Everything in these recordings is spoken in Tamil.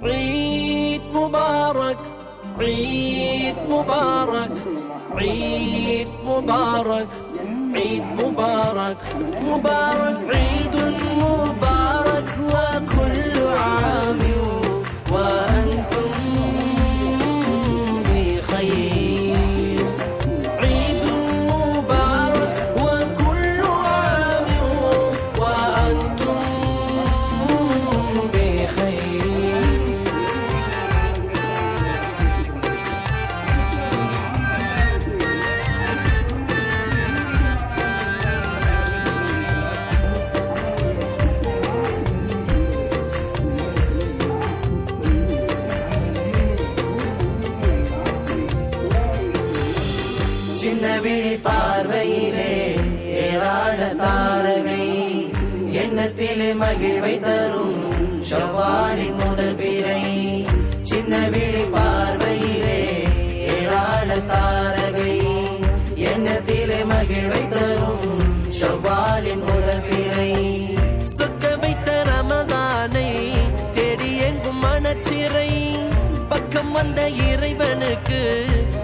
عيد مبارك عيد مبارك عيد مبارك عيد مبارك مبارك عيد مبارك وكل عام وأنتم بخير عيد مبارك وكل عام وأنتم بخير. சின்ன விழி பார்வையிலே ஏராள தாரகை எண்ணத்திலே மகிழ்வை தரும் ஷவ்வாலின் முதல் பிறை. சின்ன விழி பார்வையிலே ஏராள தாரகை எண்ணத்திலே மகிழ்வை தரும் ஷவ்வாலின் முதல் பிறை. சொக்க வைத்த ரமதானை தேடி எங்கும் மனச்சிறை பக்கம் வந்த இறைவனுக்கு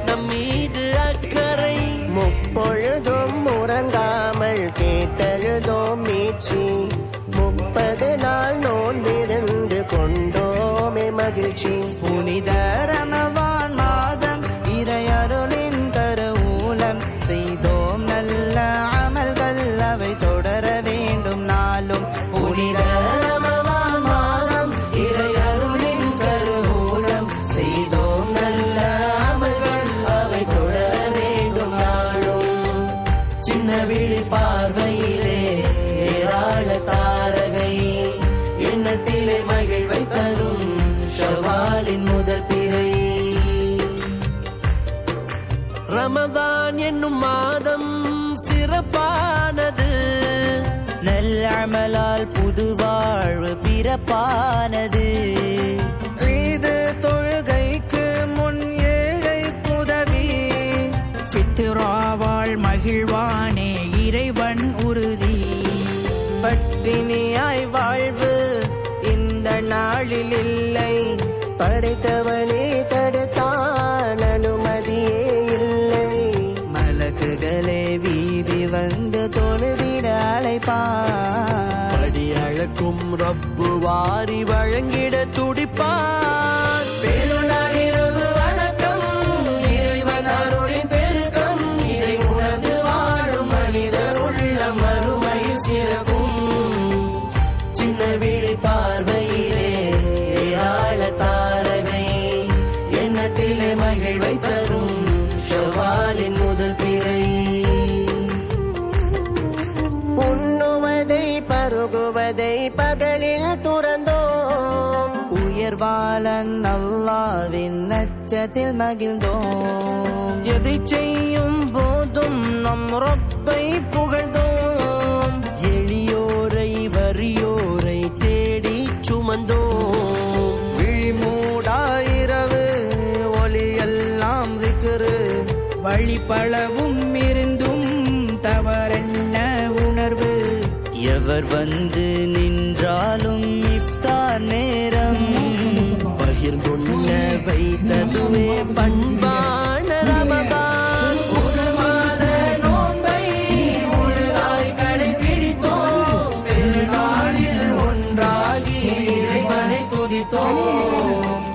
நம் மீது அக்கறை. முப்பொழுதும் உறங்காமல் கேட்டழுதோம் மீட்சி 30 நாள் நோன்பிருந்து கொண்டோமே மகிழ்ச்சி. புனித ரமதான் மாதம் இறையருளின் கருவூலம் செய்தோம் நல்ல அமல்கள் அவை தொடர வேண்டும் நாளும். புனித ரமதான் மாதம் இறையருளின் கருவூலம் செய்தோம் நல்ல அமல்கள் அவை தொடர வேண்டும் நாளும். சின்ன விழி பார்வையிலே ஏராள தாரகை எண்ணத்திலே மகிழ்வை தரும் ஷவ்வாலின் முதல் பிறை. ரமதான் என்னும் மாதம் சிறப்பானது நல்ல அமலால் புது வாழ்வு பிறப்பானது. ஈது தொழுகைக்கு முன் ஏழை உதவி ஃபித்ராவால் மகிழ்வானே இறைவன் உறுதி. பட்டினியாய் வாழ்வு இந்த நாளில் இல்லை படைத்தவனே தடுத்தான் அனுமதியே இல்லை. மலக்குகளே வீதி வந்து தொழுதிட அழைப்பார். படி அளக்கும் ரப்பு வாரி வழங்கிட துடிப்பார். பெருநாள் இரவு வணக்கம் இறைவன் அருளின் பெருக்கம் இதை உணர்ந்து வாழும் மனிதர் உள்ள மறுமையில் சிறக்கும். சின்ன விழி பார்வையிலே ஏராள தாரகை எண்ணத்திலே மகிழ்வை தரும் ஷவ்வாலின் முதல் பிறை. உண்ணுவதை பருகுவதை பகலில் துறந்தோம் உயர்வாளன் அல்லாவின் நச்சத்தில் மகிழ்ந்தோம். எதை செய்யும் போதும் நம் ரப்பை புகழ்ந்தோம். எளியோரை வறியோரை தேடி சுமந்தோம். விழிமூடாயிரவு ஒலியெல்லாம் திக்ரு வழிபளவும் இருந்தும் தவறென்ன உணர்வு. எவர் வந்து நின்றாலும் இஃப்தார் நேரம் பகிர்ந்துண்ண வைத்ததுவே பண்பான ரமதான். ஒரு மாத நோன்பை முழுதாய் கடைபிடித்தோம். பெருநாளில் ஒன்றாகி இறைவனை துதித்தோம்.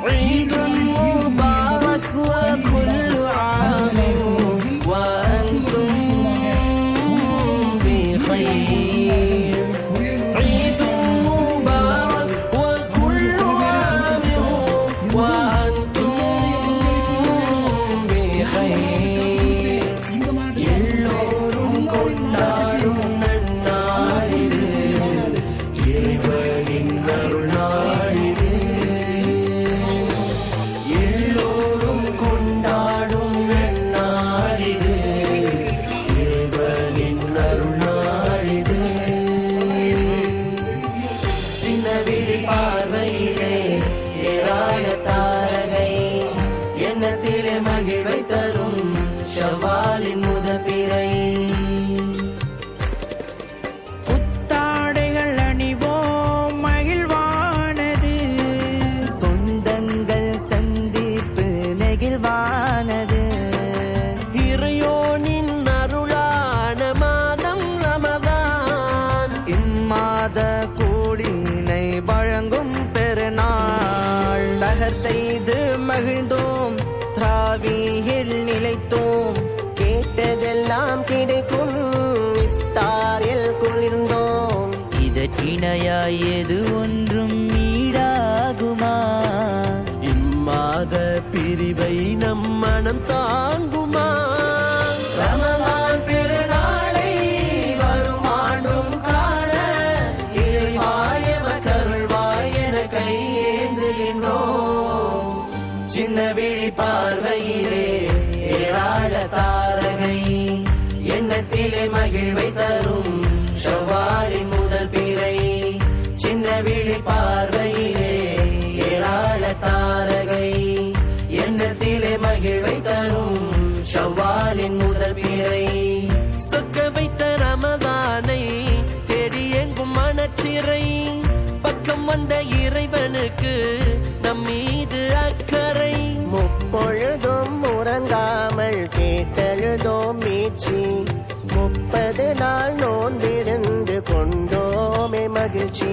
عيد مبارك وكل عام وأنتم بخير عيد مبارك وكل عام وأنتم بخير. எல்லோரும் கொண்டாடும் நன்னாளிது இறைவனின் அருள் நாளிது. மலர் செய்து மகிழ்ந்தோம், திராவியில் நிலைத்தோம், கேட்டதெல்லாம் கிடைக்கும், இஃப்தாரில் குளிர்ந்தோம். இதற்கிணையாய் எது ஒன்றும் ஈடாகுமா? இம்மாத பிரிவை நம் மனம் தாங்குமா? ரமலான் பெருநாளை வரும் ஆண்டும் காண இறைவாயவ கருள்வாயன கையேந்துகின்றோம். சின்ன விழி பார்வையிலே ஏராள தாரகை, எண்ணத்திலே மகிழ்வை தரும் ஷவ்வாலின் முதல் பிறை. சின்ன விழி பார்வையிலே ஏராள தாரகை, எண்ணத்திலே மகிழ்வை தரும் ஷவ்வாலின் முதல் பிறை. சொக்க வைத்த ரமதானை தேடி எங்கும் மனச்சிறை, பக்கம் வந்த இறைவனுக்கு நம் மீது அக்கறை. முப்பொழுதும் உறங்காமல் கேட்டெழுதோம் மீட்சி, 30 நாள் நோன்பிருந்து கொண்டோமே மகிழ்ச்சி.